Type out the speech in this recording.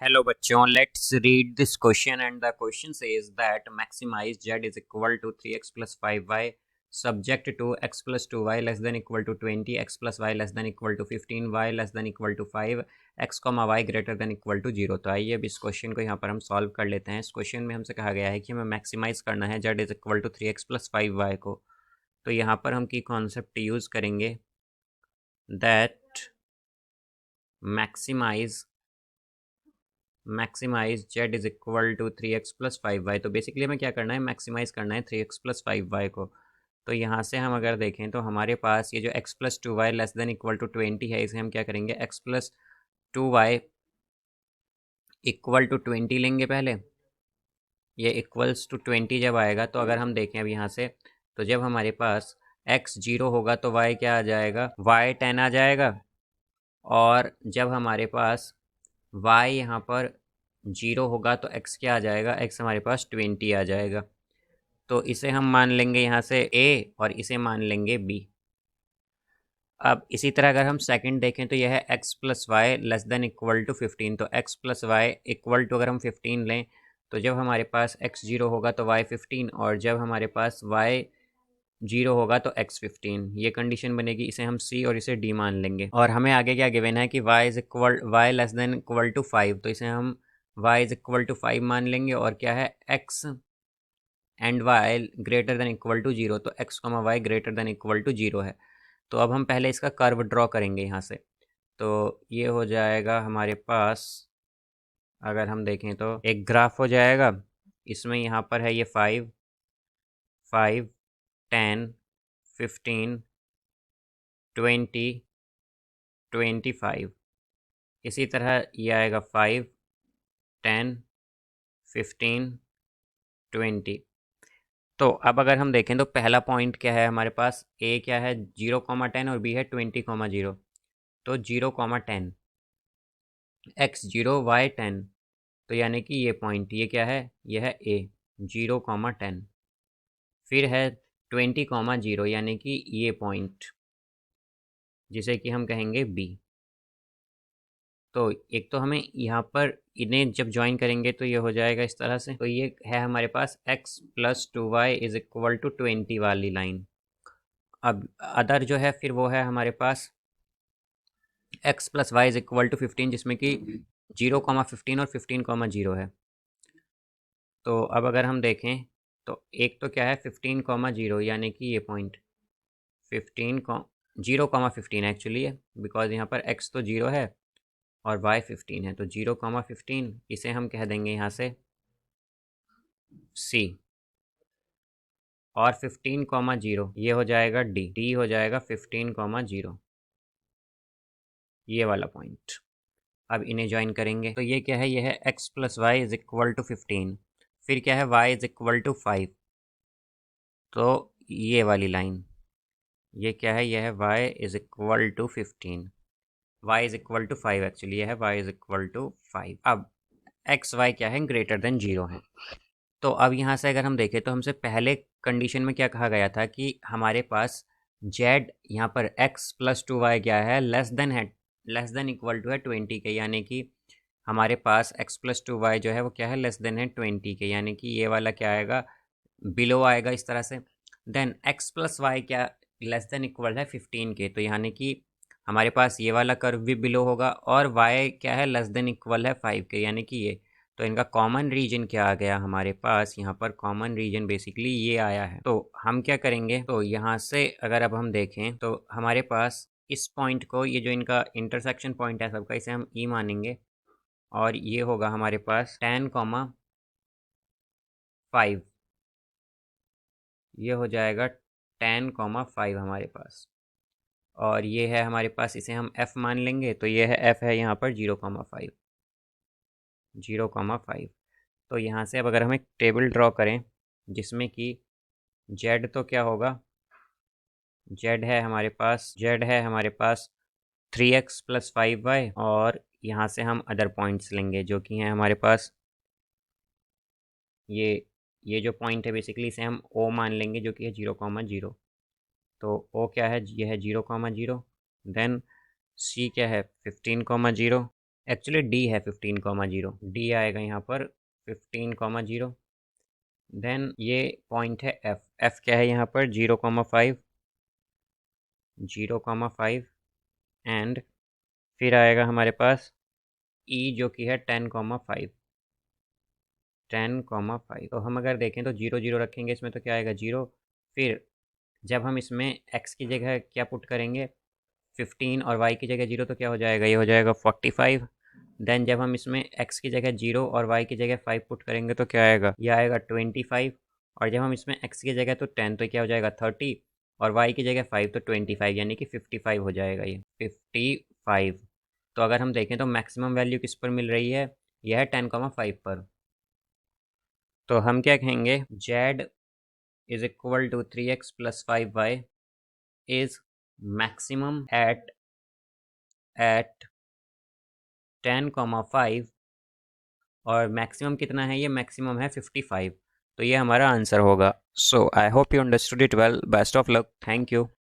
Hello बच्चों, let's read this question and the question says that maximize z is equal to 3x plus 5y subject to x plus 2y less than equal to 20, x plus y less than equal to 15, y less than equal to 5, x, y greater than equal to 0। तो आइए अब इस question को यहाँ पर हम solve कर लेते हैं। इस क्वेश्चन में हमसे कहा गया है कि हमें मैक्सिमाइज़ करना है z is equal to 3x plus 5y को। तो यहाँ पर हम की कॉन्सेप्ट यूज़ करेंगे that maximize z is equal to 3x plus 5y। तो बेसिकली हमें क्या करना है, मैक्सिमाइज करना है 3x प्लस 5y को। तो यहाँ से हम अगर देखें तो हमारे पास ये जो x plus 2y less than equal to 20 है, इसे हम क्या करेंगे, x plus 2y equal to 20 लेंगे पहले। ये इक्वल्स टू 20 जब आएगा तो अगर हम देखें अब यहाँ से, तो जब हमारे पास x 0 होगा तो y क्या आ जाएगा, y 10 आ जाएगा। और जब हमारे पास y यहाँ पर 0 होगा तो x क्या आ जाएगा, x हमारे पास 20 आ जाएगा। तो इसे हम मान लेंगे यहाँ से a और इसे मान लेंगे b। अब इसी तरह अगर हम सेकंड देखें तो यह है x plus y less than equal to 15। तो x plus y equal to अगर हम 15 लें तो जब हमारे पास x 0 होगा तो y 15, और जब हमारे पास y 0 होगा तो x 15। ये कंडीशन बनेगी, इसे हम c और इसे d मान लेंगे। और हमें आगे क्या गिवन है कि y less than equal to 5, तो इसे हम y इज इक्वल टू 5 मान लेंगे। और क्या है, x and y greater than equal to 0, तो x, y greater than equal to 0 है। तो अब हम पहले इसका कर्व ड्रॉ करेंगे यहाँ से। तो ये हो जाएगा हमारे पास, अगर हम देखें तो एक ग्राफ हो जाएगा। इसमें यहाँ पर है ये 5, 5, 10, 15, 20, 25। इसी तरह ये आएगा 5, 10, 15, 20। तो अब अगर हम देखें तो पहला पॉइंट क्या है हमारे पास, ए क्या है 0,10 और बी है 20,0। तो 0,10, एक्स 0 वाई 10, तो यानी कि ये पॉइंट ये क्या है, ये है ए 0,10। फिर है 20,0 यानी कि ये पॉइंट जिसे कि हम कहेंगे बी। तो एक तो हमें यहाँ पर इन्हें जब ज्वाइन करेंगे तो ये हो जाएगा इस तरह से। तो ये है हमारे पास x plus 2y is equal to 20 वाली लाइन। अब अदर जो है फिर वो है हमारे पास x plus y is equal to 15, जिसमें कि 0,15 और 15,0 है। तो अब अगर हम देखें तो एक तो क्या है 15,0 यानी कि ये पॉइंट 0,15 एक्चुअली है, बिकॉज यहाँ पर x तो 0 है और y 15 है। तो 0,15 इसे हम कह देंगे यहाँ से c, और 15,0 ये हो जाएगा d हो जाएगा 15,0, ये वाला पॉइंट। अब इन्हें ज्वाइन करेंगे तो ये क्या है, ये है x plus y is equal to 15। फिर क्या है, y इज इक्वल टू 5। तो ये वाली लाइन ये क्या है, यह है y is equal to 15, y is equal to 5 actually, यह है y इज इक्वल टू 5। अब एक्स वाई क्या है, ग्रेटर देन 0 है। तो अब यहाँ से अगर हम देखें तो हमसे पहले कंडीशन में क्या कहा गया था कि हमारे पास z यहाँ पर x प्लस 2y क्या है, लेस देन इक्वल टू है 20 के, यानी कि हमारे पास x प्लस 2y जो है वो क्या है, लेस देन है 20 के, यानी कि ये वाला क्या आएगा, बिलो आएगा इस तरह से। देन x प्लस वाई क्या लेस देन इक्वल है 15 के, तो यानी कि हमारे पास ये वाला कर्व भी बिलो होगा। और y क्या है, लेस देन इक्वल है 5 के, यानी कि ये। तो इनका कॉमन रीजन क्या आ गया हमारे पास, यहाँ पर कॉमन रीजन बेसिकली ये आया है। तो हम क्या करेंगे, तो यहाँ से अगर अब हम देखें तो हमारे पास इस पॉइंट को, ये जो इनका इंटरसेक्शन पॉइंट है सबका, इसे हम ई मानेंगे। और ये होगा हमारे पास 10,5, ये हो जाएगा 10,5 हमारे पास। और ये है हमारे पास, इसे हम f मान लेंगे। तो ये है f है यहाँ पर 0,5, 0,5। तो यहाँ से अब अगर हम एक टेबल ड्रॉ करें जिसमें कि z तो क्या होगा, z है हमारे पास 3x प्लस 5y, और यहाँ से हम अदर पॉइंट्स लेंगे जो कि हैं हमारे पास ये जो पॉइंट है बेसिकली इसे हम o मान लेंगे जो कि है 0,0। तो o क्या है, ये है 0,0। देन c क्या है 15,0, एक्चुअली डी है 15,0, डी आएगा यहाँ पर 15,0। देन ये पॉइंट है एफ, एफ क्या है यहाँ पर 0,5, 0,5 एंड फिर आएगा हमारे पास ई जो कि है 10,5, 10,5। तो हम अगर देखें तो 0 0 रखेंगे इसमें तो क्या आएगा 0। फिर जब हम इसमें x की जगह क्या पुट करेंगे 15 और y की जगह 0 तो क्या हो जाएगा, ये हो जाएगा 45। देन जब हम इसमें x की जगह 0 और y की जगह 5 पुट करेंगे तो क्या आएगा, ये आएगा 25। और जब हम इसमें x की जगह तो 10 तो क्या हो जाएगा 30 और y की जगह 5 तो 25 यानी कि 55 हो जाएगा ये 55। तो अगर हम देखें तो मैक्सिमम वैल्यू किस पर मिल रही है, यह है 10,5 पर। तो हम क्या कहेंगे z is equal to 3x plus 5y is maximum at 10,5 और मैक्सिमम कितना है, ये मैक्सिमम है 55। तो ये हमारा आंसर होगा। So I hope you understood it well. Best of luck. Thank you.